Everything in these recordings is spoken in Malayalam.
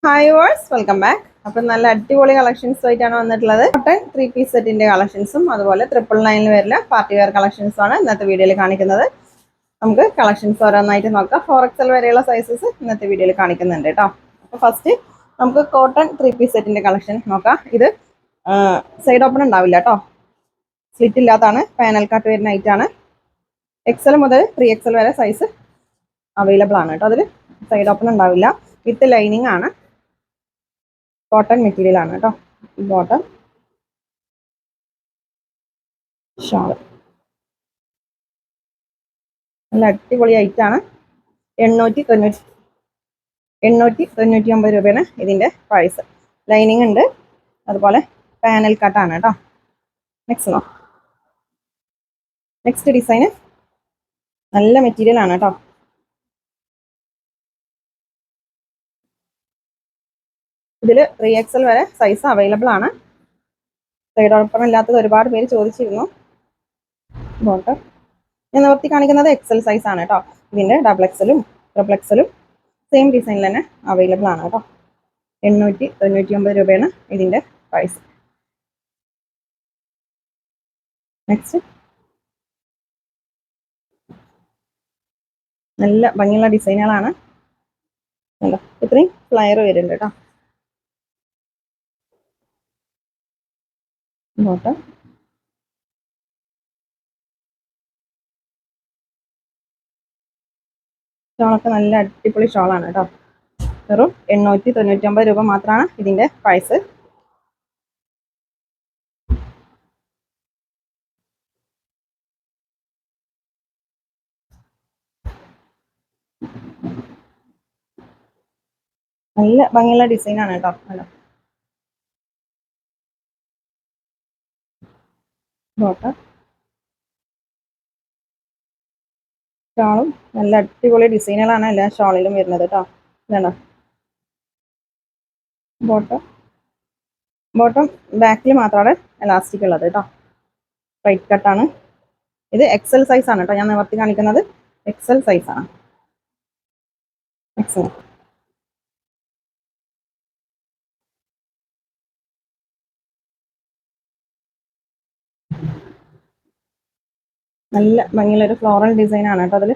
Hi verse welcome back. അപ്പം നല്ല അടിപൊളി കളക്ഷൻസ് ആയിട്ടാണ് വന്നിട്ടുള്ളത്. കോട്ടൺ 3 പീസ് സെറ്റിന്റെ കളക്ഷൻസും അതുപോലെ 999 വരുന്ന പാർട്ടി വെയർ കളക്ഷൻസും ആണ് ഇന്നത്തെ വീഡിയോയിൽ കാണിക്കുന്നത്. നമുക്ക് കളക്ഷൻസ് ഓരോന്നായിട്ട് നോക്കാം. 4XL വരെയുള്ള സൈസസ് ഇന്നത്തെ വീഡിയോയിൽ കാണിക്കുന്നുണ്ട് കേട്ടോ. അപ്പോൾ ഫസ്റ്റ് നമുക്ക് കോട്ടൺ 3 പീസ് സെറ്റിന്റെ കളക്ഷൻ നോക്കാം. ഇത് സൈഡ് ഓപ്പൺ ഉണ്ടാവില്ല കേട്ടോ, സ്ലിറ്റ് ഇല്ലാത്തതാണ്, പാനൽ കട്ട് വരുന്ന ഐറ്റാണ്. XL മുതൽ 3XL വരെ സൈസ് അവൈലബിൾ ആണ് കേട്ടോ. അതിൽ സൈഡ് ഓപ്പൺ ഉണ്ടാവില്ല, വിത്ത് ലൈനിങ് ആണ്. കോട്ടൺ മെറ്റീരിയൽ ആണ് കേട്ടോ. ബോട്ടം, ഷാള് നല്ല അടിപൊളി ഐറ്റാണ്. 899 രൂപയാണ് ഇതിന്റെ പ്രൈസ്. ലൈനിങ് ഉണ്ട്, അതുപോലെ പാനൽ കട്ടാണ് കേട്ടോ. നെക്സ്റ്റ് ഡിസൈന് നല്ല മെറ്റീരിയൽ ആണ് കേട്ടോ. ഇതിൽ 3XL വരെ സൈസ് അവൈലബിൾ ആണ്. സൈഡ് ഓപ്പൺ ഇല്ലാത്തത് ഒരുപാട് പേര് ചോദിച്ചിരുന്നു. ബോട്ടം ഞാൻ നിവർത്തി കാണിക്കുന്നത് XL സൈസ് ആണ് കേട്ടോ. ഇതിന്റെ XXL XXL സെയിം ഡിസൈനിൽ തന്നെ അവൈലബിൾ ആണ് കേട്ടോ. 899 രൂപയാണ് ഇതിന്റെ പ്രൈസ്. നെക്സ്റ്റ് നല്ല ഭംഗിയുള്ള ഡിസൈനുകളാണ്. ഇത്രയും ഫ്ലയർ വരുന്നുണ്ട് കേട്ടോ. ബോട്ടം ഷോളൊക്കെ നല്ല അടിപൊളി ഷോളാണ് കേട്ടോ. വെറും 899 രൂപ മാത്രമാണ് ഇതിന്റെ പ്രൈസ്. നല്ല ഭംഗിയുള്ള ഡിസൈനാണ് കേട്ടോ. ബോട്ടം ഷോളും നല്ല അടിപൊളി ഡിസൈനുകളാണ് എല്ലാ ഷോളിലും വരുന്നത് കേട്ടോ. ഇതാണോ ബോട്ടം. ബോട്ടം ബാക്കിൽ മാത്രമാണ് എലാസ്റ്റിക് ഉള്ളത് കേട്ടോ. റൈറ്റ് കട്ടാണ്. ഇത് XL സൈസ് ആണ് കേട്ടോ. ഞാൻ നിവർത്തി കാണിക്കുന്നത് XL സൈസ് ആണ്. XL നല്ല ഭംഗിയുള്ള ഒരു ഫ്ലോറൽ ഡിസൈൻ ആണ് കേട്ടോ അതിൽ.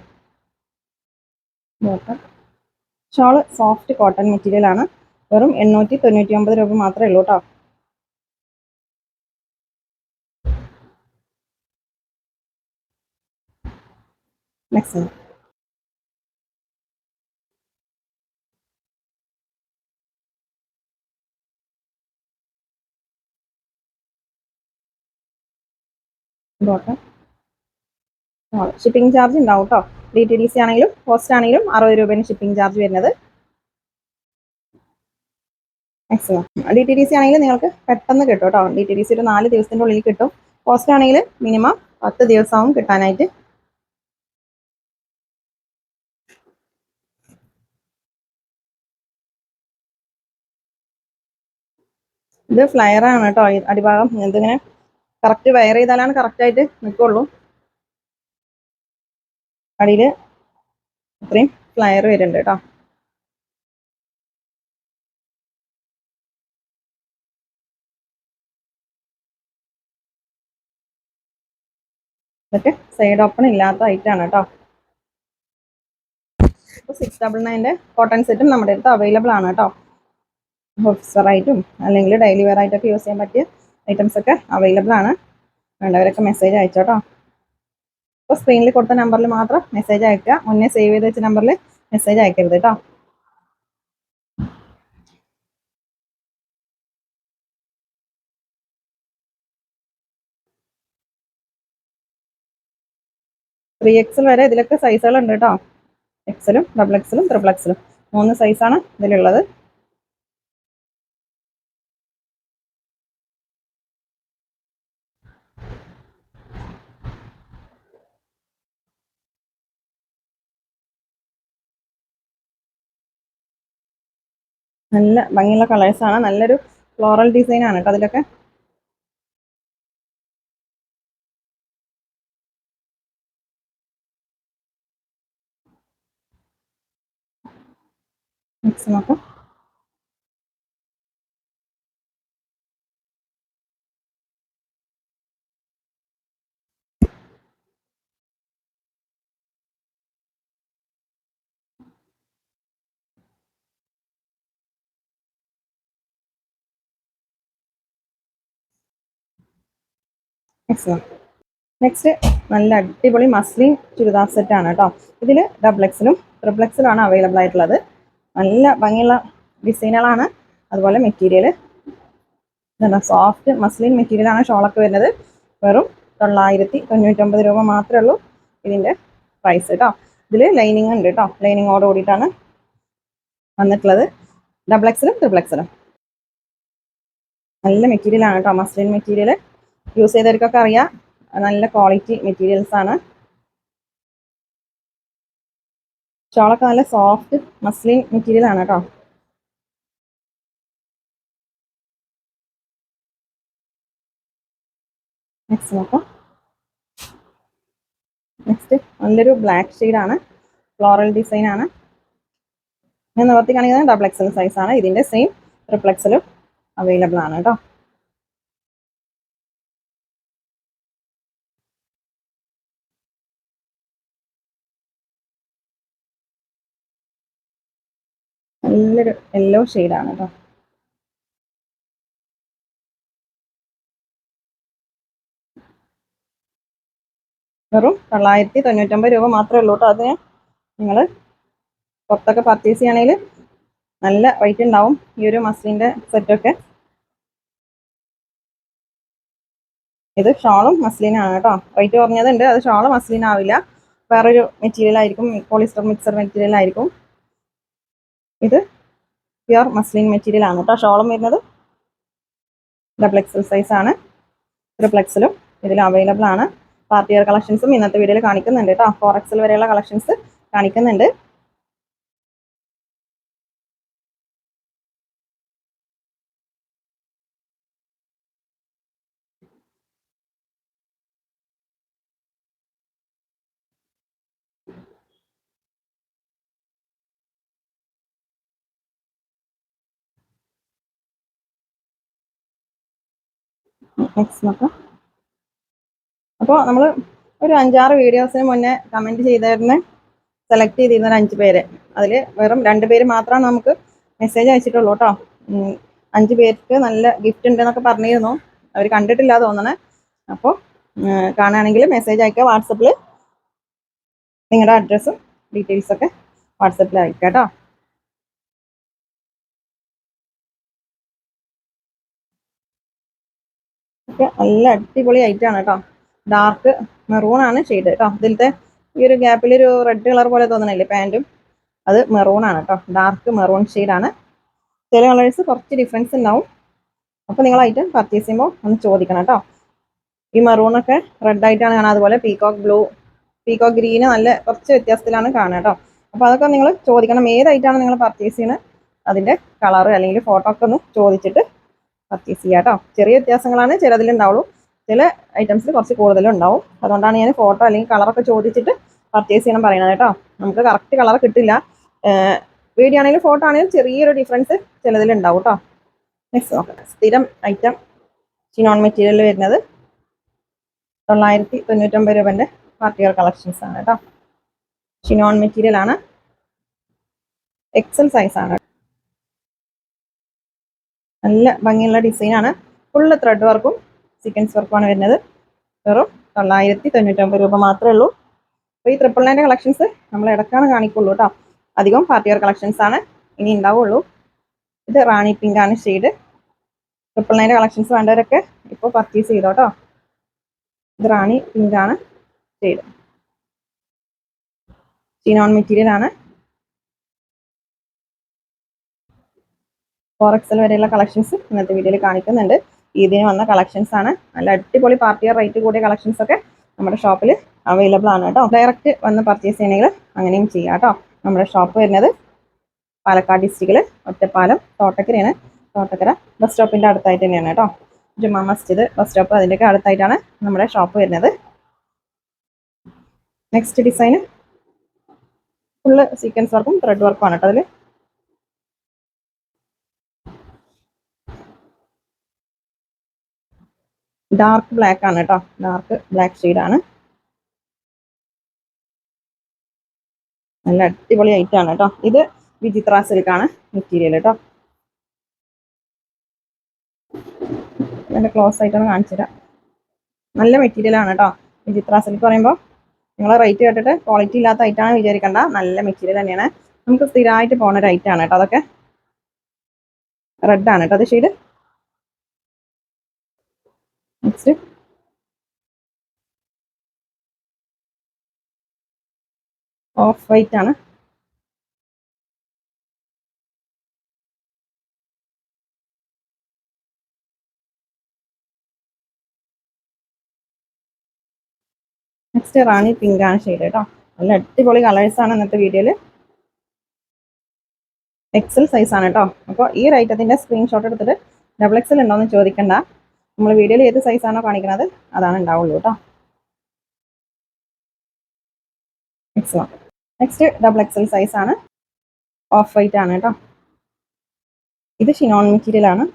Bottom shawl soft cotton material ആണ്. വെറും 899 രൂപ മാത്രമേ ഉള്ളൂ കേട്ടോ. നെക്സ്റ്റ് ബോട്ടം ഷിപ്പിംഗ് ചാർജ് ഉണ്ടാവും കേട്ടോ. DTDC ആണെങ്കിലും പോസ്റ്റ് ആണെങ്കിലും 60 രൂപയാണ് ഷിപ്പിംഗ് ചാർജ് വരുന്നത്. മാക്സിമം DTDC ആണെങ്കിൽ നിങ്ങൾക്ക് പെട്ടെന്ന് കിട്ടും കേട്ടോ. DTDC ഒരു 4 ദിവസത്തിൻ്റെ ഉള്ളിൽ കിട്ടും. പോസ്റ്റ് ആണെങ്കിൽ മിനിമം 10 ദിവസമാവും കിട്ടാനായിട്ട്. ഇത് ഫ്ലയർ ആണ് കേട്ടോ. അടിഭാഗം ഇതിങ്ങനെ കറക്റ്റ് വയർ ചെയ്താലാണ് കറക്റ്റായിട്ട് നിൽക്കുള്ളൂ. അടിയിൽ ഇത്രയും ഫ്ലയർ വരുന്നുണ്ട് കേട്ടോ. ഇതൊക്കെ സൈഡ് ഓപ്പൺ ഇല്ലാത്ത ഐറ്റാണ് കേട്ടോ. ഇപ്പോൾ 699 കോട്ടൺ സെറ്റും നമ്മുടെ അടുത്ത് അവൈലബിൾ ആണ് കേട്ടോ. ഓഫീസർ ആയിട്ടും അല്ലെങ്കിൽ ഡെയിലി വെയർ ആയിട്ടൊക്കെ യൂസ് ചെയ്യാൻ പറ്റിയ ഐറ്റംസ് ഒക്കെ അവൈലബിൾ ആണ്. വേണ്ടവരൊക്കെ മെസ്സേജ് അയച്ചോട്ടോ. അപ്പോൾ സ്ക്രീനിൽ കൊടുത്ത നമ്പറിൽ മാത്രം മെസ്സേജ് അയക്കുക. മുന്നേ സേവ് ചെയ്ത് വെച്ച നമ്പറിൽ മെസ്സേജ് അയക്കരുത് കേട്ടോ. XL വരെ ഇതിലൊക്കെ സൈസുകൾ ഉണ്ട് കേട്ടോ. XL, XXL, XXL 3 സൈസാണ് ഇതിലുള്ളത്. നല്ല ഭംഗിയുള്ള കളേഴ്സാണ്. നല്ലൊരു ഫ്ലോറൽ ഡിസൈൻ ആണ് കേട്ടോ അതിലൊക്കെ. നെക്സ്റ്റ് നോക്കാം. നെക്സ്റ്റ് നല്ല അടിപൊളി മസ്ലിൻ ചുരിദാർ സെറ്റാണ് കേട്ടോ. ഇതിൽ ഡബിൾ എക്സിലും ട്രിപ്പിൾ എക്സിലും ആണ് അവൈലബിൾ ആയിട്ടുള്ളത്. നല്ല ഭംഗിയുള്ള ഡിസൈനുകളാണ്. അതുപോലെ മെറ്റീരിയൽ ഇതാണ്, സോഫ്റ്റ് മസ്ലിൻ മെറ്റീരിയലാണ് ഷോളൊക്കെ വരുന്നത്. വെറും 999 രൂപ മാത്രമേ ഉള്ളൂ ഇതിൻ്റെ പ്രൈസ് കേട്ടോ. ഇതിൽ ലൈനിങ് ഉണ്ട് കേട്ടോ, ലൈനിങ്ങോട് കൂടിയിട്ടാണ് വന്നിട്ടുള്ളത്. ഡബിൾ എക്സിലും ട്രിപ്പിൾ എക്സിലും നല്ല മെറ്റീരിയലാണ് കേട്ടോ. മസ്ലിൻ മെറ്റീരിയൽ യൂസ് ചെയ്തവർക്കൊക്കെ അറിയാം, നല്ല ക്വാളിറ്റി മെറ്റീരിയൽസ് ആണ്. ഷോളൊക്കെ നല്ല സോഫ്റ്റ് മസ്ലിൻ മെറ്റീരിയൽ ആണ് കേട്ടോ. നെക്സ്റ്റ് നോക്കാം. നെക്സ്റ്റ് നല്ലൊരു ബ്ലാക്ക് ഷെയ്ഡാണ്, ഫ്ലോറൽ ഡിസൈൻ ആണ്. ഞാൻ നിവർത്തി കാണിക്കുന്നത് ഡബിൾ എക്സൽ സൈസ് ആണ്. ഇതിൻ്റെ സെയിം ട്രിപ്പിൾ എക്സലും അവൈലബിൾ ആണ് കേട്ടോ. നല്ലൊരു യെല്ലോ ഷെയ്ഡാണ് കേട്ടോ. വെറും 999 രൂപ മാത്രമേ ഉള്ളൂ കേട്ടോ. അതിന് നിങ്ങൾ പുറത്തൊക്കെ പർച്ചേസ് ചെയ്യുകയാണെങ്കിൽ നല്ല റേറ്റ് ഉണ്ടാവും ഈ ഒരു മസ്ലിൻ്റെ സെറ്റൊക്കെ. ഇത് ഷോളും മസ്ലിനാണ് കേട്ടോ. റേറ്റ് കുറഞ്ഞതുണ്ട്, അത് ഷോള് മസ്ലിൻ ആവില്ല, വേറൊരു മെറ്റീരിയൽ ആയിരിക്കും, പോളിസ്റ്റർ മിക്സർ മെറ്റീരിയൽ ആയിരിക്കും. ഇത് പ്യുർ മസ്ലിൻ മെറ്റീരിയൽ ആണ് കേട്ടോ. ഷോളും വരുന്നത് ഡബിൾ എക്സൽ സൈസ് ആണ്. ട്രിപ്പിൾ എക്സലും ഇതിൽ അവൈലബിൾ ആണ്. പാർട്ടി വെയർ കളക്ഷൻസും ഇന്നത്തെ വീഡിയോയിൽ കാണിക്കുന്നുണ്ട് കേട്ടോ. 4XL വരെയുള്ള കളക്ഷൻസ് കാണിക്കുന്നുണ്ട്. നെക്സ്റ്റ് നോക്കാം. അപ്പോൾ നമ്മൾ ഒരു 5-6 വീഡിയോസിന് മുന്നേ കമൻറ്റ് ചെയ്തായിരുന്നു, സെലക്ട് ചെയ്തിരുന്ന ഒരു 5 പേര്. അതിൽ വെറും 2 പേര് മാത്രമാണ് നമുക്ക് മെസ്സേജ് അയച്ചിട്ടുള്ളൂ കേട്ടോ. 5 പേർക്ക് നല്ല ഗിഫ്റ്റ് ഉണ്ടെന്നൊക്കെ പറഞ്ഞിരുന്നു, അവർ കണ്ടിട്ടില്ല തോന്നണേ. അപ്പോൾ കാണുകയാണെങ്കിൽ മെസ്സേജ് അയക്കുക. വാട്സപ്പിൽ നിങ്ങളുടെ അഡ്രസ്സും ഡീറ്റെയിൽസൊക്കെ വാട്സപ്പിൽ അയക്കുക കേട്ടോ. ഒക്കെ നല്ല അടിപൊളി ഐറ്റാണ് കേട്ടോ. ഡാർക്ക് മെറൂൺ ആണ് ഷെയ്ഡ് കേട്ടോ. ഇതിലത്തെ ഈ ഒരു ഗ്യാപ്പിൽ ഒരു റെഡ് കളർ പോലെ തോന്നണില്ലേ പാൻറ്റും, അത് മെറൂൺ ആണ് കേട്ടോ. ഡാർക്ക് മെറൂൺ ഷെയ്ഡാണ്. ചില കളേഴ്സ് കുറച്ച് ഡിഫറൻസ് ഉണ്ടാവും. അപ്പോൾ നിങ്ങൾ ഐറ്റം പർച്ചേസ് ചെയ്യുമ്പോൾ ഒന്ന് ചോദിക്കണം കേട്ടോ. ഈ മെറൂണൊക്കെ റെഡ് ആയിട്ടാണ് കാണുക. അതുപോലെ പീകോക്ക് ബ്ലൂ, പീകോക്ക് ഗ്രീന് നല്ല കുറച്ച് വ്യത്യാസത്തിലാണ് കാണുക കേട്ടോ. അപ്പോൾ അതൊക്കെ നിങ്ങൾ ചോദിക്കണം, ഏതായിട്ടാണ് നിങ്ങൾ പർച്ചേസ് ചെയ്യുന്നത്, അതിൻ്റെ കളർ അല്ലെങ്കിൽ ഫോട്ടോ ഒക്കെ ഒന്ന് ചോദിച്ചിട്ട് പർച്ചേസ് ചെയ്യുക കേട്ടോ. ചെറിയ വ്യത്യാസങ്ങളാണ് ചിലതിലുണ്ടാവുള്ളൂ, ചില ഐറ്റംസിൽ കുറച്ച് കൂടുതലും ഉണ്ടാവും. അതുകൊണ്ടാണ് ഞാൻ ഫോട്ടോ അല്ലെങ്കിൽ കളറൊക്കെ ചോദിച്ചിട്ട് പർച്ചേസ് ചെയ്യണം പറയുന്നത് കേട്ടോ. നമുക്ക് കറക്റ്റ് കളർ കിട്ടില്ല. വീഡിയോ ആണെങ്കിലും ഫോട്ടോ ആണെങ്കിലും ചെറിയൊരു ഡിഫറൻസ് ചിലതിലുണ്ടാവും കേട്ടോ. നെക്സ്റ്റ് നോക്കാം. സ്ഥിരം ഐറ്റം ചിനോൺ മെറ്റീരിയൽ വരുന്നത് 999 രൂപൻ്റെ പാർട്ടി വെയർ കളക്ഷൻസ് ആണ് കേട്ടോ. ചിനോൺ മെറ്റീരിയൽ ആണ്, എക്സൽ സൈസ് ആണ്. നല്ല ഭംഗിയുള്ള ഡിസൈനാണ്. ഫുള്ള് ത്രെഡ് വർക്കും സീക്വൻസ് വർക്കുമാണ് വരുന്നത്. വെറും 999 രൂപ മാത്രമേ ഉള്ളൂ. അപ്പോൾ ഈ 999 കളക്ഷൻസ് നമ്മൾ ഇടക്കാണ് കാണിക്കുള്ളൂ കേട്ടോ. അധികം പാർട്ടി വെയർ കളക്ഷൻസ് ആണ് ഇനി ഉണ്ടാവുള്ളൂ. ഇത് റാണി പിങ്ക് ആണ് ഷെയ്ഡ്. 999 കളക്ഷൻസ് വേണ്ടവരൊക്കെ ഇപ്പോൾ പർച്ചേസ് ചെയ്തോ കേട്ടോ. ഇത് റാണി പിങ്ക് ആണ് ഷെയ്ഡ്. ചിനോൺ മെറ്റീരിയൽ ആണ്. 4XL വരെയുള്ള കളക്ഷൻസ് ഇന്നത്തെ വീഡിയോയിൽ കാണിക്കുന്നുണ്ട്. ഇതിന് വന്ന കളക്ഷൻസ് ആണ്. നല്ല അടിപൊളി പാർട്ടി വെയർ റേറ്റ് കൂടിയ കളക്ഷൻസ് ഒക്കെ നമ്മുടെ ഷോപ്പിൽ അവൈലബിൾ ആണ് കേട്ടോ. ഡയറക്റ്റ് വന്ന് പർച്ചേസ് ചെയ്യണമെങ്കിൽ അങ്ങനെയും ചെയ്യാം കേട്ടോ. നമ്മുടെ ഷോപ്പ് വരുന്നത് പാലക്കാട് ഡിസ്ട്രിക്റ്റിൽ ഒറ്റപ്പാലം തോട്ടക്കരയാണ്. തോട്ടക്കര ബസ് സ്റ്റോപ്പിൻ്റെ അടുത്തായിട്ട് തന്നെയാണ് കേട്ടോ. ജുമാ മസ്ജിദ് ബസ് സ്റ്റോപ്പ് അതിൻ്റെയൊക്കെ അടുത്തായിട്ടാണ് നമ്മുടെ ഷോപ്പ് വരുന്നത്. നെക്സ്റ്റ് ഡിസൈൻ ഫുള്ള് സീക്വൻസ് വർക്കും ത്രെഡ് വർക്കും ആണ് കേട്ടോ. അതിൽ ഡാർക്ക് ബ്ലാക്ക് ആണ് കേട്ടോ. ഡാർക്ക് ബ്ലാക്ക് ഷെയ്ഡാണ്. നല്ല അടിപൊളി ഐറ്റം ആണ് കേട്ടോ. ഇത് വിചിത്ര സിൽക്കാണ് മെറ്റീരിയൽ കേട്ടോ. നല്ല ക്ലോസ് ആയിട്ടാണ് കാണിച്ചു തരാം. നല്ല മെറ്റീരിയലാണ് കേട്ടോ. വിചിത്ര സിൽക്ക് പറയുമ്പോൾ നിങ്ങൾ റേറ്റ് കേട്ടിട്ട് ക്വാളിറ്റി ഇല്ലാത്ത ഐറ്റാണ് വിചാരിക്കേണ്ട. നല്ല മെറ്റീരിയൽ തന്നെയാണ്. നമുക്ക് സ്ഥിരമായിട്ട് പോകുന്ന ഒരു ഐറ്റാണ് കേട്ടോ. അതൊക്കെ റെഡ് ആണ് കേട്ടോ അത് ഷെയ്ഡ്. നെക്സ്റ്റ് ഓഫ് വൈറ്റ് ആണ്. നെക്സ്റ്റ് റാണി പിങ്ക് ആണ് ഷെയ്ഡ് കേട്ടോ. നല്ല അടിപൊളി കളേഴ്സ് ആണ് ഇന്നത്തെ വീഡിയോയിൽ. എക്സൽ സൈസ് ആണ് കേട്ടോ. അപ്പോൾ ഈ ഒരു ഐറ്റത്തിന്റെ സ്ക്രീൻഷോട്ട് എടുത്തിട്ട് ഡബിൾ എക്സൽ ഉണ്ടോയെന്ന് ചോദിക്കണ്ട. നമ്മൾ വീഡിയോയിൽ ഏത് സൈസാണോ കാണിക്കുന്നത് അതാണ് ഉണ്ടാവുള്ളൂ കേട്ടോ. നെക്സ്റ്റ് ഡബിൾ എക്സൽ സൈസ് ആണ്. ഓഫ് വൈറ്റ് ആണ് കേട്ടോ. ഇത് ഷിനോൺ മെറ്റീരിയൽ ആണ്.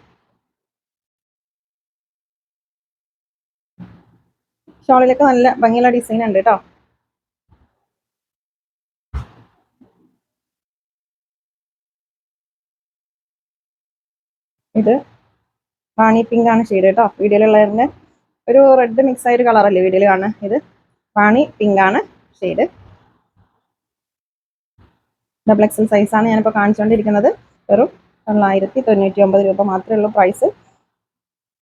ഷോളിലൊക്കെ നല്ല ഭംഗിയുള്ള ഡിസൈൻ ഉണ്ട് കേട്ടോ. ഇത് റാണി പിങ്ക് ആണ് ഷെയ്ഡ് കേട്ടോ. വീഡിയോയിലുള്ളതിന്റെ ഒരു റെഡ് മിക്സ് ആയ ഒരു കളറല്ലേ വീഡിയോയിൽ കാണുന്നത്. ഇത് റാണി പിങ്ക് ആണ് ഷെയ്ഡ്. ഡബിൾ എക്സൽ സൈസ് ആണ് ഞാനിപ്പോൾ കാണിച്ചുകൊണ്ടിരിക്കുന്നത്. വെറും 999 രൂപ മാത്രമേ ഉള്ളൂ പ്രൈസ്.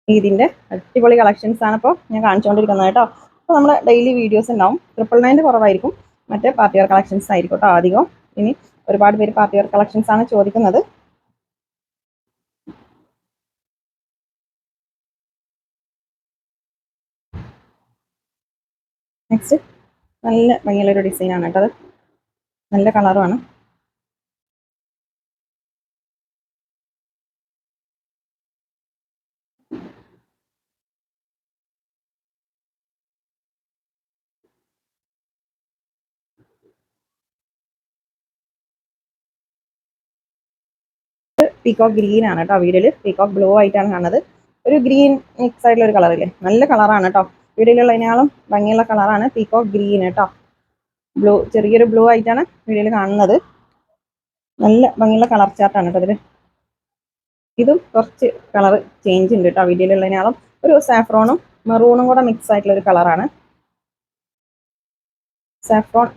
ഇതിന്റെ അടിപൊളി കളക്ഷൻസ് ആണ് ഇപ്പോൾ ഞാൻ കാണിച്ചുകൊണ്ടിരിക്കുന്നത് കേട്ടോ. അപ്പോൾ നമ്മൾ ഡെയിലി വീഡിയോസ് ഉണ്ടാവും. 999 കുറവായിരിക്കും. മറ്റേ പാർട്ടി വെയർ കളക്ഷൻസ് ആയിരിക്കും കേട്ടോ അധികം. ഇനി ഒരുപാട് പേര് പാർട്ടി വെയർ കളക്ഷൻസ് ആണ് ചോദിക്കുന്നത്. നെക്സ്റ്റ് നല്ല ഭംഗിയുള്ളൊരു ഡിസൈൻ ആണ് കേട്ടോ. അത് നല്ല കളറുമാണ്. പീകോക്ക് ഗ്രീൻ ആണ് കേട്ടോ. വീഡിയോയിൽ പീകോക്ക് ബ്ലൂ ആയിട്ടാണ് കാണുന്നത്. ഒരു ഗ്രീൻ മിക്സ് ആയിട്ടുള്ള ഒരു കളറില്ലേ, നല്ല കളറാണ് കേട്ടോ. വീഡിയോയിലുള്ളതിനേക്കാളും ഭംഗിയുള്ള കളറാണ് പീകോക്ക് ഗ്രീൻ കേട്ടോ. ബ്ലൂ, ചെറിയൊരു ബ്ലൂ ആയിട്ടാണ് വീഡിയോയിൽ കാണുന്നത്. നല്ല ഭംഗിയുള്ള കളർ ചാർട്ടാണ് കേട്ടോ ഇതിൽ. ഇതും കുറച്ച് കളർ ചേഞ്ച് ഉണ്ട് കേട്ടോ വീഡിയോയിലുള്ളതിനേക്കാളും. ഒരു സാഫ്രോണും മെറൂണും കൂടെ മിക്സ് ആയിട്ടുള്ള ഒരു കളറാണ്. സാഫ്രോൺ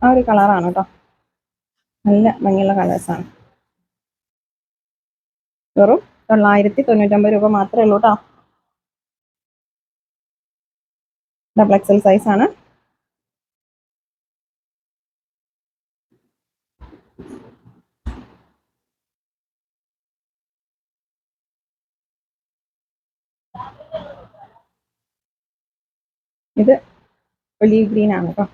ആ ഒരു കളറാണ് കേട്ടോ. നല്ല ഭംഗിയുള്ള കളേഴ്സാണ്. വെറും 999 രൂപ മാത്രമേ ഉള്ളൂ കേട്ടോ. ഡബിൾ എക്സൽ സൈസ് ആണ്. ഇത് ഒലീവ് ഗ്രീൻ ആണ് കേട്ടോ.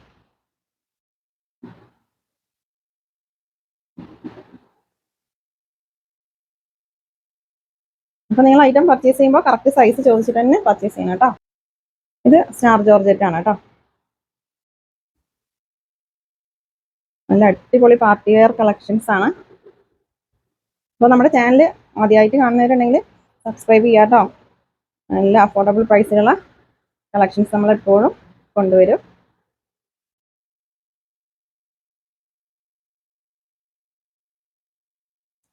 അപ്പൊ നിങ്ങൾ ഐറ്റം പർച്ചേസ് ചെയ്യുമ്പോൾ കറക്റ്റ് സൈസ് ചോദിച്ചിട്ട് തന്നെ പർച്ചേസ് ചെയ്യണം കേട്ടോ. ഇത് സ്റ്റാർ ജോർജറ്റ് ആണ് കേട്ടോ. നല്ല അടിപൊളി പാർട്ടി വെയർ കളക്ഷൻസ് ആണ്. അപ്പോൾ നമ്മുടെ ചാനൽ ആദ്യമായിട്ട് കാണുന്നവരുണ്ടെങ്കിൽ സബ്സ്ക്രൈബ് ചെയ്യാം കേട്ടോ. നല്ല അഫോർഡബിൾ പ്രൈസിലുള്ള കളക്ഷൻസ് നമ്മൾ എപ്പോഴും കൊണ്ടുവരും.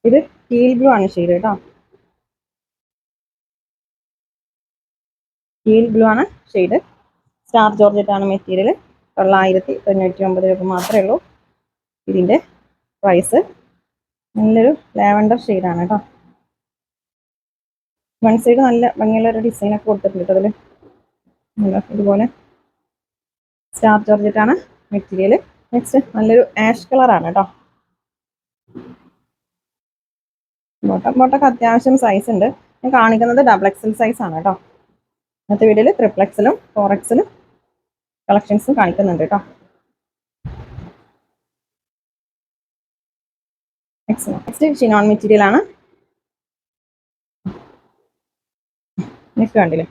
ഇത് ടീൽ ബ്ലൂ ആണ് ഷെയ്ഡ് കേട്ടോ. ടീൽ ബ്ലൂ ആണ് ഷെയ്ഡ്. സ്റ്റാർ ജോർജറ്റ് ആണ് മെറ്റീരിയൽ. 999 രൂപ മാത്രമേ ഉള്ളൂ ഇതിൻ്റെ പ്രൈസ്. നല്ലൊരു ലാവൻഡർ ഷെയ്ഡാണ് കേട്ടോ. വൺ സൈഡ് നല്ല ഭംഗിയുള്ള ഒരു ഡിസൈനൊക്കെ കൊടുത്തിട്ടുണ്ട് കേട്ടോ അതിൽ. ഇതുപോലെ സ്റ്റാർ ജോർജറ്റ് ആണ് മെറ്റീരിയൽ. നെക്സ്റ്റ് നല്ലൊരു ആഷ് കളറാണ് കേട്ടോ. ബോട്ടൊക്കെ അത്യാവശ്യം സൈസ് ഉണ്ട്. ഞാൻ കാണിക്കുന്നത് ഡബിൾ എക്സൽ സൈസ് ആണ് കേട്ടോ. ഇന്നത്തെ വീഡിയോയിൽ ട്രിപ്പിൾ എക്സലും 4XL കളക്ഷൻസും കാണിക്കുന്നുണ്ട് കേട്ടോ. നെക്സ്റ്റ് ഷിനോൺ മെറ്റീരിയൽ ആണ്. നെക്സ്റ്റ് കണ്ടില്ലേ,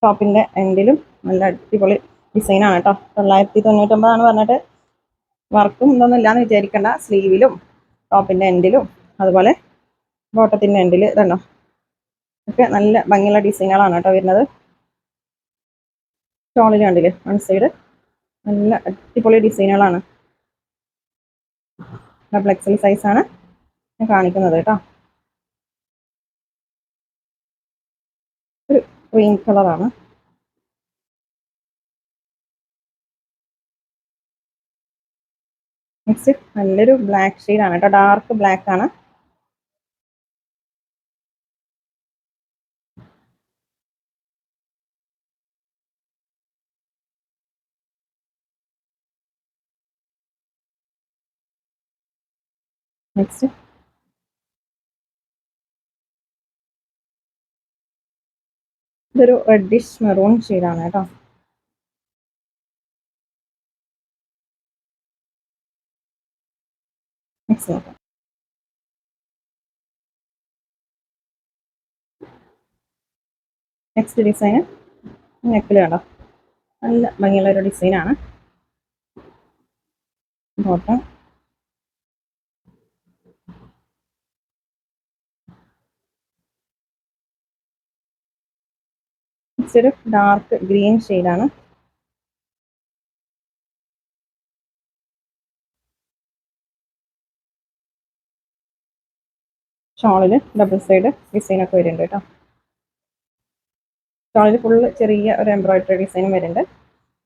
ടോപ്പിന്റെ എൻഡിലും നല്ല അടിപൊളി ഡിസൈൻ ആണ് കേട്ടോ. 999 പറഞ്ഞിട്ട് വർക്കും ഇതൊന്നും ഇല്ലാന്ന് വിചാരിക്കണ്ട. സ്ലീവിലും ടോപ്പിന്റെ എൻഡിലും അതുപോലെ ബോട്ടത്തിന്റെ എൻഡിൽ ഇതല്ലോ ഒക്കെ നല്ല ഭംഗിയുള്ള ഡിസൈനുകളാണ് കേട്ടോ വരുന്നത്. ഷോളിൽ കണ്ടില്ലേ, വൺ സൈഡ് നല്ല അടിപൊളി ഡിസൈനുകളാണ്. ഡബിൾ എക്സൽ സൈസ് ആണ് ഞാൻ കാണിക്കുന്നത് കേട്ടോ. ഒരു ക്രീം കളറാണ്. നെക്സ്റ്റ് നല്ലൊരു ബ്ലാക്ക് ഷെയ്ഡാണ് കേട്ടോ, ഡാർക്ക് ബ്ലാക്ക് ആണ്. നെക്സ്റ്റ് ഇതൊരു റെഡിഷ് മെറൂൺ ഷെയ്ഡാണ് കേട്ടോ. നെക്സ്റ്റ് നോക്കാം. നെക്സ്റ്റ് ഡിസൈന് നെക്കിൽ കണ്ടോ, നല്ല ഭംഗിയുള്ള ഒരു ഡിസൈനാണ്. ബോട്ടം നെക്സ്റ്റ് ഒരു ഡാർക്ക് ഗ്രീൻ ഷെയ്ഡാണ്. ഷോളിൽ ഡബിൾ സൈഡ് ഡിസൈനൊക്കെ വരുന്നുണ്ട് കേട്ടോ. ഷോളിൽ ഫുള്ള് ചെറിയ ഒരു എംബ്രോയിഡറി ഡിസൈനും വരുന്നുണ്ട്.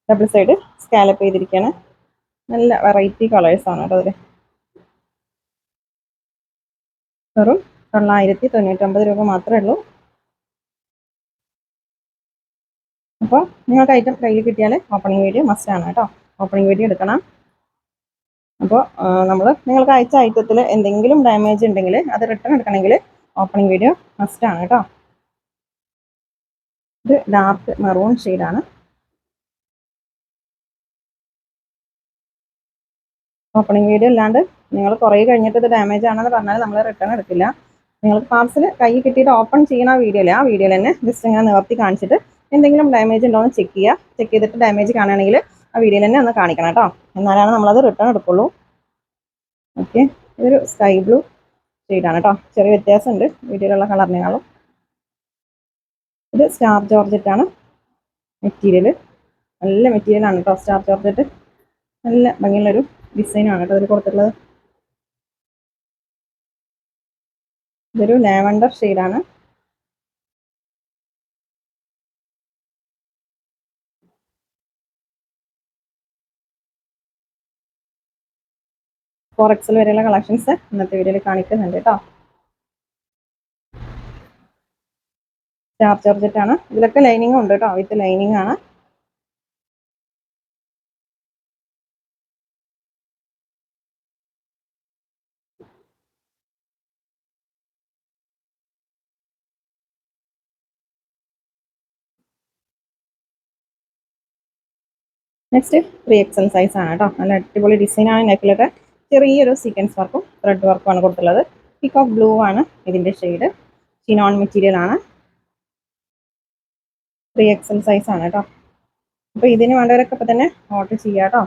ഡബിൾ സൈഡ് സ്കാലപ്പ് ചെയ്തിരിക്കുകയാണ്. നല്ല വെറൈറ്റി കളേഴ്സാണ് കേട്ടോ അതിൽ. വെറും 999 രൂപ മാത്രമേ ഉള്ളൂ. അപ്പോൾ നിങ്ങൾക്ക് ഐറ്റം കയ്യിൽ കിട്ടിയാൽ ഓപ്പണിംഗ് വീഡിയോ മസ്റ്റ് ആണ് കേട്ടോ. ഓപ്പണിംഗ് വീഡിയോ എടുക്കണം. അപ്പോൾ നിങ്ങൾക്ക് അയച്ച ഐറ്റത്തിൽ എന്തെങ്കിലും ഡാമേജ് ഉണ്ടെങ്കിൽ അത് റിട്ടേൺ എടുക്കണമെങ്കിൽ ഓപ്പണിംഗ് വീഡിയോ മസ്റ്റ് ആണ് കേട്ടോ. ഇത് ഡാർക്ക് മെറൂൺ ഷെയ്ഡാണ്. ഓപ്പണിംഗ് വീഡിയോ അല്ലാണ്ട് നിങ്ങൾ കുറേ കഴിഞ്ഞിട്ട് ഇത് ഡാമേജ് ആണെന്ന് പറഞ്ഞാൽ നമ്മൾ റിട്ടേൺ എടുക്കില്ല. നിങ്ങൾക്ക് പാർസൽ കൈ കിട്ടിയിട്ട് ഓപ്പൺ ചെയ്യുന്ന വീഡിയോയിൽ ആ വീഡിയോയിൽ തന്നെ ജസ്റ്റ് ഇങ്ങനെ നിവർത്തി കാണിച്ചിട്ട് എന്തെങ്കിലും ഡാമേജ് ഉണ്ടോ എന്ന് ചെക്ക് ചെയ്യുക. ചെക്ക് ചെയ്തിട്ട് ഡാമേജ് കാണുകയാണെങ്കിൽ ആ വീഡിയോയിൽ തന്നെ ഒന്ന് കാണിക്കണം കേട്ടോ. എന്നാലാണ് നമ്മളത് റിട്ടേൺ എടുക്കുള്ളൂ. ഓക്കെ, ഇതൊരു സ്കൈ ബ്ലൂ ഷെയ്ഡാണ് കേട്ടോ. ചെറിയ വ്യത്യാസമുണ്ട് വീഡിയോയിലുള്ള കളറിനേക്കാളും. ഇത് സ്റ്റാർ ജോർജറ്റാണ് മെറ്റീരിയൽ. നല്ല മെറ്റീരിയലാണ് കേട്ടോ സ്റ്റാർ ജോർജറ്റ്. നല്ല ഭംഗിയുള്ളൊരു ഡിസൈനാണ് കേട്ടോ അതിൽ കൊടുത്തിട്ടുള്ളത്. ഇതൊരു ലാവൻഡർ ഷെയ്ഡാണ്. ഫോർ എക്സൽ വരെയുള്ള കളക്ഷൻസ് ഇന്നത്തെ വീഡിയോയിൽ കാണിക്കുന്നുണ്ട് കേട്ടോ. സ്റ്റാർ ജോർജറ്റ് ആണ്. ഇതിലൊക്കെ ലൈനിങ്ങും ഉണ്ട് കേട്ടോ, വിത്ത് ലൈനിങ് ആണ്. നെക്സ്റ്റ് 3XL സൈസ് ആണ് കേട്ടോ. നല്ല അടിപൊളി ഡിസൈനാണ്. നെക്കിലൊക്കെ ചെറിയൊരു സീക്വൻസ് വർക്കും ത്രെഡ് വർക്കും ആണ് കൊടുത്തുള്ളത്. പീകോക്ക് ബ്ലൂ ആണ് ഇതിന്റെ ഷെയ്ഡ്. ചിനോൺ മെറ്റീരിയൽ ആണ്. 3XL സൈസ് ആണ് കേട്ടോ. അപ്പോൾ ഇതിന് വേണ്ടവരൊക്കെ ഇപ്പം തന്നെ ഓർഡർ ചെയ്യുക കേട്ടോ.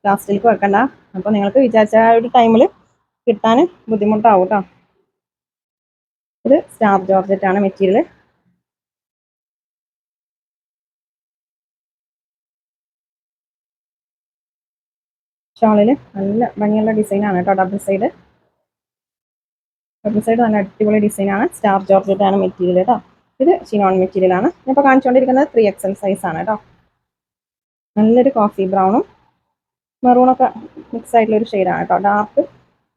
ലാസ്റ്റിലേക്ക് വെക്കണ്ട. അപ്പോൾ നിങ്ങൾക്ക് വിചാരിച്ച ആ ഒരു ടൈമിൽ കിട്ടാൻ ബുദ്ധിമുട്ടാവും കേട്ടോ. ഇത് സ്റ്റാർ ജോർജറ്റ് ആണ് മെറ്റീരിയൽ. ഷോളിൽ നല്ല ഭംഗിയുള്ള ഡിസൈനാണ് കേട്ടോ. ഡബിൾ സൈഡ് നല്ല അടിപൊളി ഡിസൈനാണ്. സ്റ്റാർ ജോർജറ്റ് ആണ് മെറ്റീരിയൽ കേട്ടോ. ഇത് ചിനോൺ മെറ്റീരിയൽ ആണ്. ഇപ്പോൾ കാണിച്ചുകൊണ്ടിരിക്കുന്നത് 3XL സൈസ് ആണ് കേട്ടോ. നല്ലൊരു കോഫി ബ്രൗണും മെറൂണൊക്കെ മിക്സ് ആയിട്ടുള്ള ഒരു ഷെയ്ഡാണ് കേട്ടോ. ഡാർക്ക്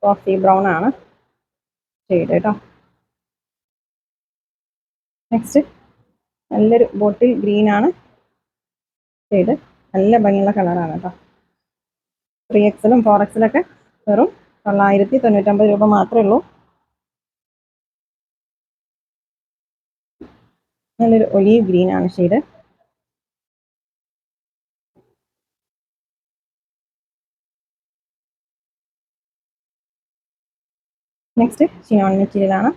കോഫി ബ്രൗൺ ആണ് ഷെയ്ഡ് കേട്ടോ. നെക്സ്റ്റ് നല്ലൊരു ബോട്ടിൽ ഗ്രീൻ ആണ് ഷെയ്ഡ്. നല്ല ഭംഗിയുള്ള കളറാണ് കേട്ടോ. 3XL 4XL ഒക്കെ വെറും 999 രൂപ മാത്രമേ ഉള്ളൂ. നല്ലൊരു ഒലീവ് ഗ്രീൻ ആണ് ഷെയ്ഡ്. നെക്സ്റ്റ് ചിനോൺ മെറ്റീരിയൽ ആണ്.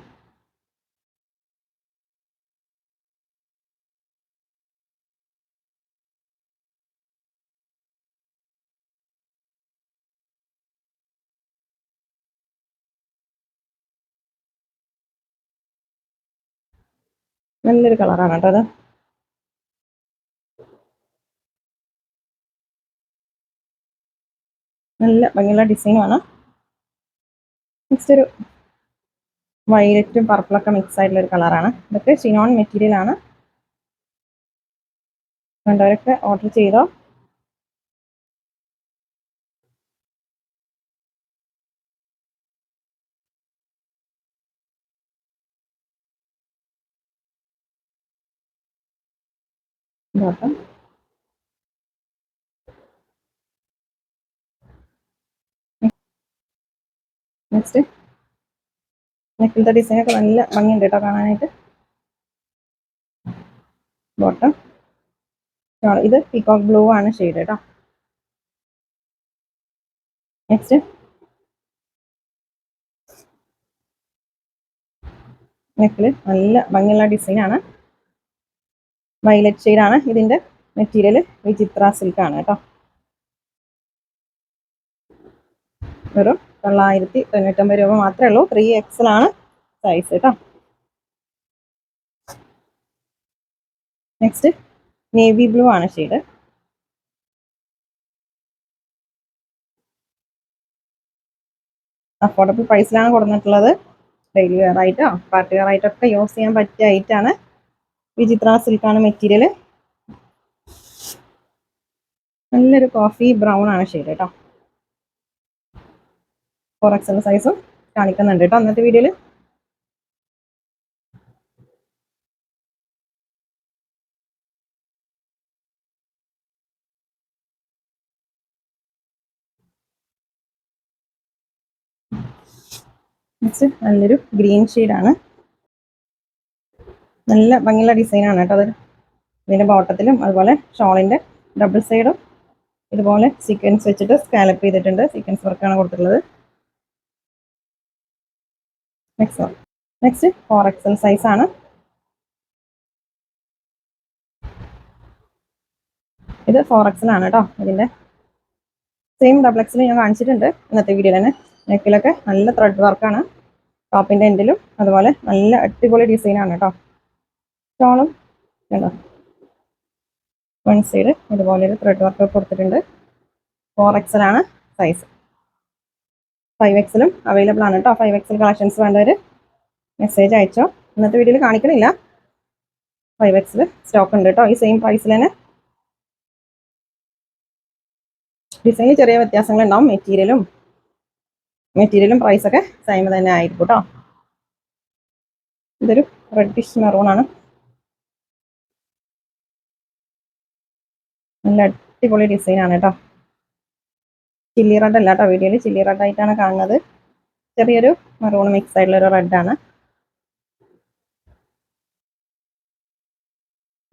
നല്ലൊരു കളറാണ് കേട്ടോ അത്. നല്ല ഭംഗിയുള്ള ഡിസൈനുമാണ്. നെക്സ്റ്റ് ഒരു വയലറ്റും പർപ്പിളൊക്കെ മിക്സ് ആയിട്ടുള്ള ഒരു കളറാണ്. ഇതൊക്കെ ചിനോൺ മെറ്റീരിയൽ ആണ്. വേണ്ടവരൊക്കെ ഓർഡർ ചെയ്തോ. ബോട്ടം നെക്സ്റ്റ് നെക്കിലത്തെ ഡിസൈനൊക്കെ നല്ല ഭംഗിയുണ്ട് കേട്ടോ കാണാനായിട്ട്. ബോട്ടം ഇത് പീകോക്ക് ബ്ലൂ ആണ് ഷെയ്ഡ് കേട്ടോ. നെക്സ്റ്റ് നെക്കിൽ നല്ല ഭംഗിയുള്ള ഡിസൈനാണ്. വയലറ്റ് ഷെയ്ഡാണ്. ഇതിൻ്റെ മെറ്റീരിയൽ വിചിത്ര സിൽക്കാണ് കേട്ടോ. വെറും 999 രൂപ മാത്രമേ ഉള്ളൂ. 3XL ആണ് സൈസ് കേട്ടോ. നെക്സ്റ്റ് നേവി ബ്ലൂ ആണ് ഷെയ്ഡ്. അഫോർഡബിൾ പ്രൈസിലാണ് കൊടുത്തിട്ടുള്ളത്. ഡെയിലി വെയർ ആയിട്ടോ പാർട്ടി വെയർ ആയിട്ടൊക്കെ യൂസ് ചെയ്യാൻ പറ്റിയ ഐറ്റാണ്. വിചിത്ര സിൽക്കാണ് മെറ്റീരിയൽ. നല്ലൊരു കോഫി ബ്രൗൺ ആണ് ഷെയ്ഡ് കേട്ടോ. 4XL സൈസും കാണിക്കുന്നുണ്ട് കേട്ടോ അന്നത്തെ വീഡിയോയിൽ. നെക്സ്റ്റ് നല്ലൊരു ഗ്രീൻ ഷെയ്ഡാണ്. നല്ല ഭംഗിയുള്ള ഡിസൈനാണ് കേട്ടോ. അത് ഇതിൻ്റെ ബോട്ടത്തിലും അതുപോലെ ഷോളിൻ്റെ ഡബിൾ സൈഡും ഇതുപോലെ സീക്വൻസ് വെച്ചിട്ട് സ്കാലപ്പ് ചെയ്തിട്ടുണ്ട്. സീക്വൻസ് വർക്കാണ് കൊടുത്തിട്ടുള്ളത്. നെക്സ്റ്റ് 4XL സൈസാണ്. ഇത് 4XL ആണ് കേട്ടോ. ഇതിൻ്റെ സെയിം ഡബിൾ എക്സിൽ ഞാൻ കാണിച്ചിട്ടുണ്ട് ഇന്നത്തെ വീഡിയോയിൽ തന്നെ. നെക്കിലൊക്കെ നല്ല ത്രെഡ് വർക്കാണ്. ടോപ്പിൻ്റെ എൻഡിലും അതുപോലെ നല്ല അടിപൊളി ഡിസൈനാണ് കേട്ടോ. ഷോളും കണ്ടോ, വൺ സൈഡ് ഇതുപോലെ ഒരു ത്രെഡ് വർക്ക് കൊടുത്തിട്ടുണ്ട്. 4XL ആണ് സൈസ്. 5Xലും അവൈലബിൾ ആണ് കേട്ടോ. 5XL കളക്ഷൻസ് വേണ്ടവർ മെസ്സേജ് അയച്ചോ. ഇന്നത്തെ വീഡിയോയിൽ കാണിക്കണില്ല. 5XL സ്റ്റോക്ക് ഉണ്ട് കേട്ടോ. ഈ സെയിം പ്രൈസിൽ തന്നെ. ഡിസൈനിൽ ചെറിയ വ്യത്യാസങ്ങൾ ഉണ്ടാവും. മെറ്റീരിയലും പ്രൈസൊക്കെ സെയിം തന്നെ ആയിരിക്കും കേട്ടോ. ഇതൊരു റെഡിഷ് മെറൂൺ ആണ്. നല്ല അടിപൊളി ഡിസൈനാണ് കേട്ടോ. ചില്ലി റെഡ് അല്ല കേട്ടോ, വീഡിയോയിൽ ചില്ലി റെഡ് ആയിട്ടാണ് കാണുന്നത്. ചെറിയൊരു മെറൂൺ മിക്സ് ആയിട്ടുള്ള ഒരു റെഡാണ്.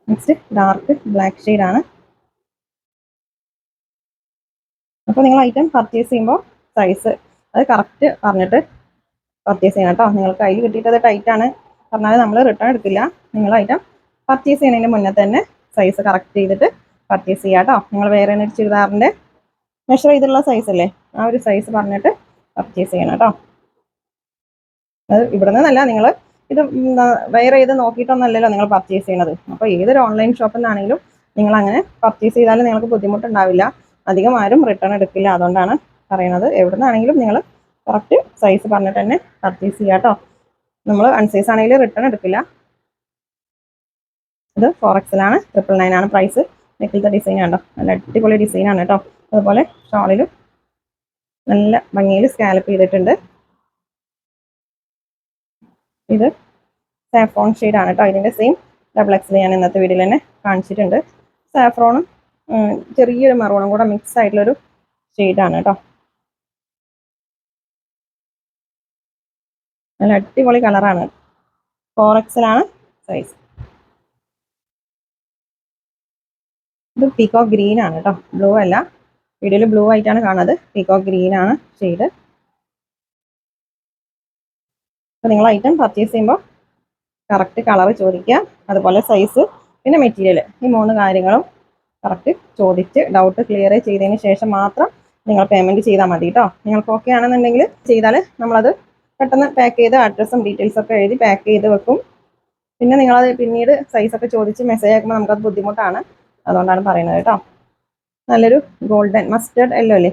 നെക്സ്റ്റ് ഡാർക്ക് ബ്ലാക്ക് ഷെയ്ഡാണ്. അപ്പോൾ നിങ്ങൾ ഐറ്റം പർച്ചേസ് ചെയ്യുമ്പോൾ സൈസ് അത് കറക്റ്റ് പറഞ്ഞിട്ട് പർച്ചേസ് ചെയ്യണം കേട്ടോ. നിങ്ങൾക്ക് കയ്യിൽ കിട്ടിയിട്ട് അത് ടൈറ്റാണ് പറഞ്ഞാൽ നമ്മൾ റിട്ടേൺ എടുക്കില്ല. നിങ്ങൾ ഐറ്റം പർച്ചേസ് ചെയ്യുന്നതിന് മുന്നേ തന്നെ സൈസ് കറക്റ്റ് ചെയ്തിട്ട് പർച്ചേസ് ചെയ്യുക കേട്ടോ. നിങ്ങൾ വേറെ ഒരു ചുരിദാറിൻ്റെ മെഷർ ചെയ്തിട്ടുള്ള സൈസ് അല്ലേ, ആ ഒരു സൈസ് പറഞ്ഞിട്ട് പർച്ചേസ് ചെയ്യണം കേട്ടോ. അത് ഇവിടെ നിന്നല്ല, നിങ്ങൾ ഇത് വേറെ ചെയ്ത് നോക്കിയിട്ടൊന്നല്ലല്ലോ നിങ്ങൾ പർച്ചേസ് ചെയ്യണത്. അപ്പോൾ ഏതൊരു ഓൺലൈൻ ഷോപ്പിൽ നിന്നാണെങ്കിലും നിങ്ങൾ അങ്ങനെ പർച്ചേസ് ചെയ്താലും നിങ്ങൾക്ക് ബുദ്ധിമുട്ടുണ്ടാവില്ല. അധികം ആരും റിട്ടേൺ എടുക്കില്ല. അതുകൊണ്ടാണ് പറയുന്നത്. എവിടെ നിന്നാണെങ്കിലും നിങ്ങൾ കറക്റ്റ് സൈസ് പറഞ്ഞിട്ട് തന്നെ പർച്ചേസ് ചെയ്യുക കേട്ടോ. നമ്മൾ അൺസൈസ് ആണെങ്കിൽ റിട്ടേൺ എടുക്കില്ല. ഇത് 4XL ആണ്. 999 ആണ് പ്രൈസ്. നെക്കിലത്തെ ഡിസൈൻ കണ്ടോ, നല്ല അടിപൊളി ഡിസൈനാണ് കേട്ടോ. അതുപോലെ ഷോളിലും നല്ല ഭംഗിയിൽ സ്കാലപ്പ് ചെയ്തിട്ടുണ്ട്. ഇത് സാഫ്രോൺ ഷെയ്ഡാണ് കേട്ടോ. ഇതിൻ്റെ സെയിം ഡബിൾ എക്സിൽ ഞാൻ ഇന്നത്തെ വീഡിയോയിൽ തന്നെ കാണിച്ചിട്ടുണ്ട്. സാഫ്രോണും ചെറിയൊരു മെറൂണും കൂടെ മിക്സ് ആയിട്ടുള്ളൊരു ഷെയ്ഡാണ് കേട്ടോ. നല്ല അടിപൊളി കളറാണ്. 4XL ആണ് സൈസ്. ഇത് പീകോക്ക് ഗ്രീൻ ആണ് കേട്ടോ, ബ്ലൂ അല്ല. വീഡിയോയിൽ ബ്ലൂ ആയിട്ടാണ് കാണുന്നത്. പീകോക്ക് ഗ്രീൻ ആണ് ഷെയ്ഡ്. അപ്പോൾ നിങ്ങൾ ഐറ്റം പർച്ചേസ് ചെയ്യുമ്പോൾ കറക്റ്റ് കളർ ചോദിക്കുക, അതുപോലെ സൈസ്, പിന്നെ മെറ്റീരിയൽ, ഈ 3 കാര്യങ്ങളും കറക്റ്റ് ചോദിച്ച് ഡൗട്ട് ക്ലിയർ ചെയ്തതിന് ശേഷം മാത്രം നിങ്ങൾ പേയ്മെൻറ്റ് ചെയ്താൽ മതി കേട്ടോ. നിങ്ങൾക്ക് ഓക്കെ ആണെന്നുണ്ടെങ്കിൽ ചെയ്താൽ നമ്മളത് പെട്ടെന്ന് പാക്ക് ചെയ്ത് അഡ്രസ്സും ഡീറ്റെയിൽസൊക്കെ എഴുതി പാക്ക് ചെയ്ത് വെക്കും. പിന്നെ നിങ്ങളത് പിന്നീട് സൈസൊക്കെ ചോദിച്ച് മെസ്സേജ് അയക്കുമ്പോൾ നമുക്കത് ബുദ്ധിമുട്ടാണ്. അതുകൊണ്ടാണ് പറയുന്നത് കേട്ടോ. നല്ലൊരു ഗോൾഡൻ മസ്റ്റേർഡ് യെല്ലോ അല്ലേ,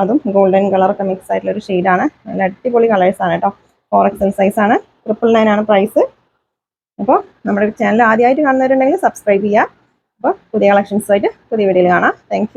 അതും ഗോൾഡൻ കളറൊക്കെ മിക്സ് ആയിട്ടുള്ളൊരു ഷെയ്ഡാണ്. നല്ല അടിപൊളി കളേഴ്സാണ് കേട്ടോ. 4XL സൈസാണ്. 999 ആണ് പ്രൈസ്. അപ്പോൾ നമ്മുടെ ചാനൽ ആദ്യമായിട്ട് കാണുന്നവരുണ്ടെങ്കിൽ സബ്സ്ക്രൈബ് ചെയ്യുക. അപ്പോൾ പുതിയ കളക്ഷൻസുമായിട്ട് പുതിയ വീഡിയോയിൽ കാണാം. താങ്ക്